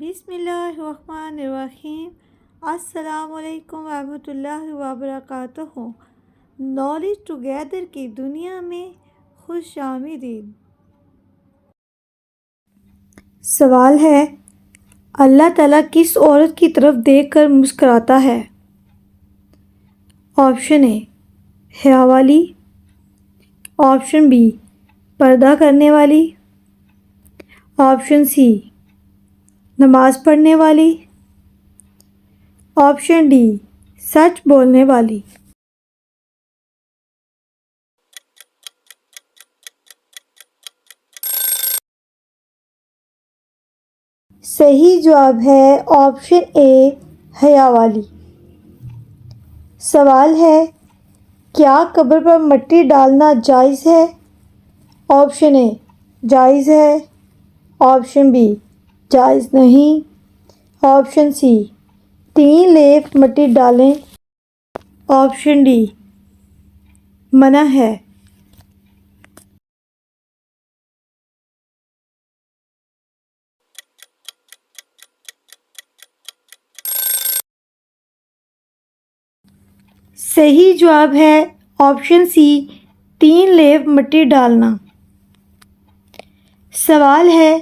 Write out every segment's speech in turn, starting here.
بسم اللہ الرحمن الرحیم۔ السلام علیکم ورحمۃ اللہ وبرکاتہ۔ نالج ٹوگیدر کی دنیا میں خوش آمدید۔ سوال ہے، اللہ تعالیٰ کس عورت کی طرف دیکھ کر مسکراتا ہے؟ آپشن اے حیا والی، آپشن بی پردہ کرنے والی، آپشن سی نماز پڑھنے والی، آپشن ڈی سچ بولنے والی۔ صحیح جواب ہے آپشن اے حیا والی۔ سوال ہے، کیا قبر پر مٹی ڈالنا جائز ہے؟ آپشن اے جائز ہے، آپشن بی جائز نہیں، آپشن سی 3 لیف مٹی ڈالیں، آپشن ڈی منع ہے۔ صحیح جواب ہے آپشن سی 3 لیف مٹی ڈالنا۔ سوال ہے،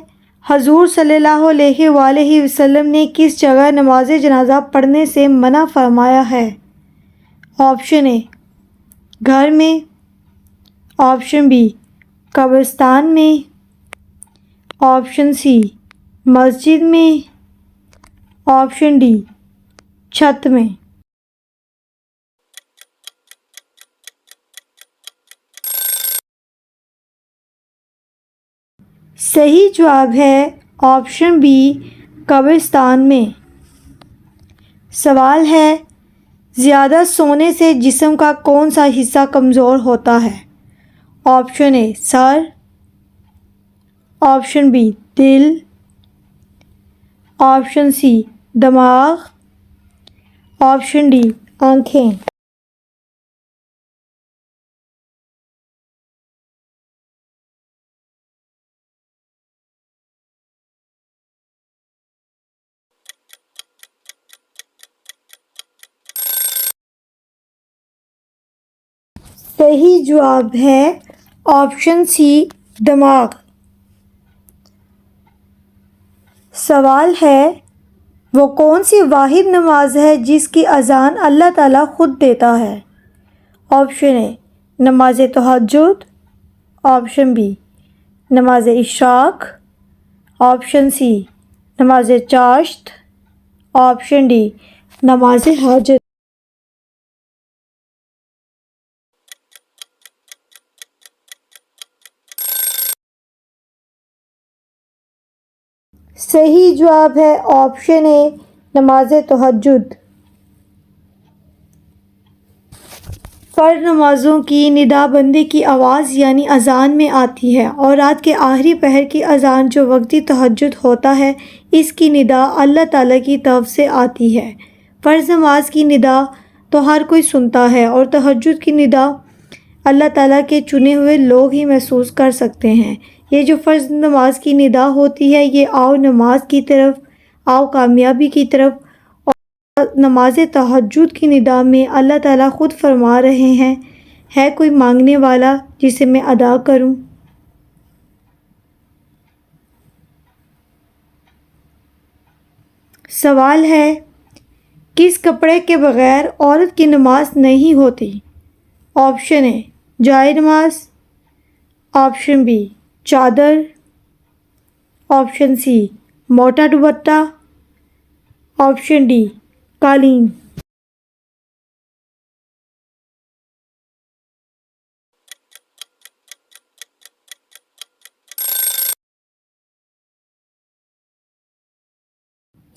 حضور صلی اللہ علیہ وآلہ وسلم نے کس جگہ نماز جنازہ پڑھنے سے منع فرمایا ہے؟ آپشن اے گھر میں، آپشن بی قبرستان میں، آپشن سی مسجد میں، آپشن ڈی چھت میں۔ صحیح جواب ہے آپشن بی قبرستان میں۔ سوال ہے، زیادہ سونے سے جسم کا کون سا حصہ کمزور ہوتا ہے؟ آپشن اے سر، آپشن بی دل، آپشن سی دماغ، آپشن ڈی آنکھیں۔ صحیح جواب ہے آپشن سی دماغ۔ سوال ہے، وہ کون سی واحد نماز ہے جس کی اذان اللہ تعالیٰ خود دیتا ہے؟ آپشن اے نماز تہجد، آپشن بی نماز اشراق، آپشن سی نماز چاشت، آپشن ڈی نماز حاجت۔ صحیح جواب ہے آپشن اے نماز تہجد۔ فرض نمازوں کی ندا بندی کی آواز یعنی اذان میں آتی ہے، اور رات کے آخری پہر کی اذان جو وقتی تہجد ہوتا ہے، اس کی ندا اللہ تعالیٰ کی طرف سے آتی ہے۔ فرض نماز کی ندا تو ہر کوئی سنتا ہے، اور تہجد کی ندا اللہ تعالیٰ کے چنے ہوئے لوگ ہی محسوس کر سکتے ہیں۔ یہ جو فرض نماز کی ندا ہوتی ہے، یہ آؤ نماز کی طرف، آؤ کامیابی کی طرف، اور نماز تہجد کی ندا میں اللہ تعالیٰ خود فرما رہے ہیں، ہے کوئی مانگنے والا جسے میں ادا کروں؟ سوال ہے، کس کپڑے کے بغیر عورت کی نماز نہیں ہوتی؟ آپشن اے جائے نماز، آپشن بی چادر، آپشن سی موٹا دوپٹہ، آپشن ڈی قالین۔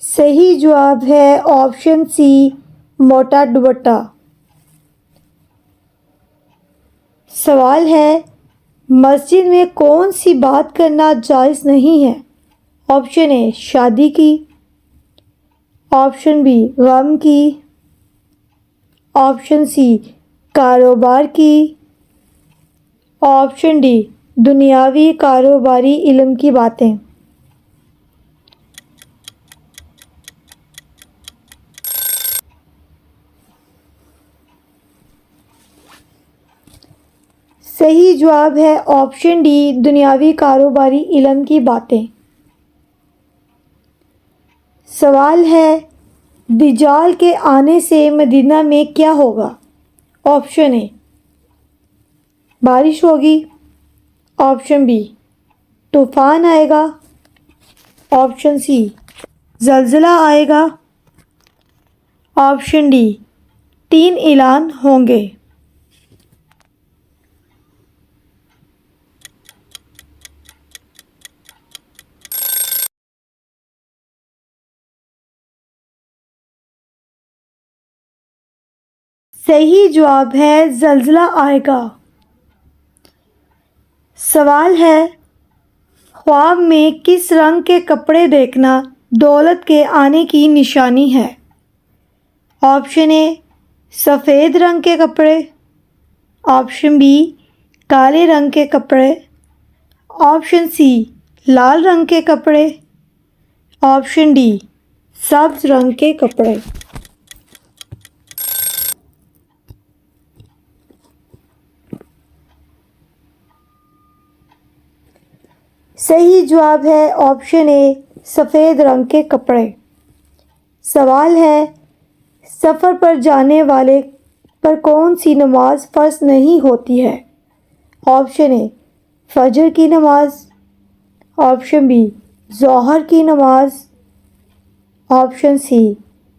صحیح جواب ہے آپشن سی موٹا دوپٹہ۔ سوال ہے، مسجد میں کون سی بات کرنا جائز نہیں ہے؟ آپشن اے شادی کی، آپشن بی غم کی، آپشن سی کاروبار کی، آپشن ڈی دنیاوی کاروباری علم کی باتیں۔ صحیح جواب ہے آپشن ڈی، دنیاوی کاروباری علم کی باتیں۔ سوال ہے، دجال کے آنے سے مدینہ میں کیا ہوگا؟ آپشن اے، بارش ہوگی۔ آپشن بی، طوفان آئے گا۔ آپشن سی، زلزلہ آئے گا۔ آپشن ڈی، 3 اعلان ہوں گے۔ صحیح جواب ہے زلزلہ آئے گا۔ سوال ہے، خواب میں کس رنگ کے کپڑے دیکھنا دولت کے آنے کی نشانی ہے؟ آپشن اے، سفید رنگ کے کپڑے۔ آپشن بی، کالے رنگ کے کپڑے۔ آپشن سی، لال رنگ کے کپڑے۔ آپشن ڈی، سبز رنگ کے کپڑے۔ صحیح جواب ہے آپشن اے، سفید رنگ کے کپڑے۔ سوال ہے، سفر پر جانے والے پر کون سی نماز فرض نہیں ہوتی ہے؟ آپشن اے، فجر کی نماز۔ آپشن بی، ظہر کی نماز۔ آپشن سی،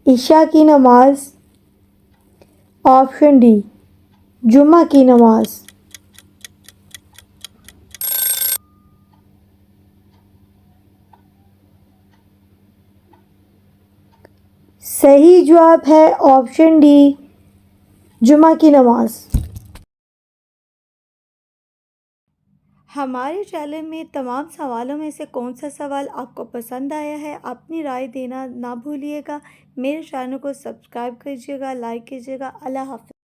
عشاء کی نماز۔ آپشن ڈی، جمعہ کی نماز۔ صحیح جواب ہے آپشن ڈی، جمعہ کی نماز۔ ہمارے چینل میں تمام سوالوں میں سے کون سا سوال آپ کو پسند آیا ہے؟ اپنی رائے دینا نہ بھولیے گا۔ میرے چینل کو سبسکرائب کیجیے گا، لائک کیجیے گا۔ اللہ حافظ۔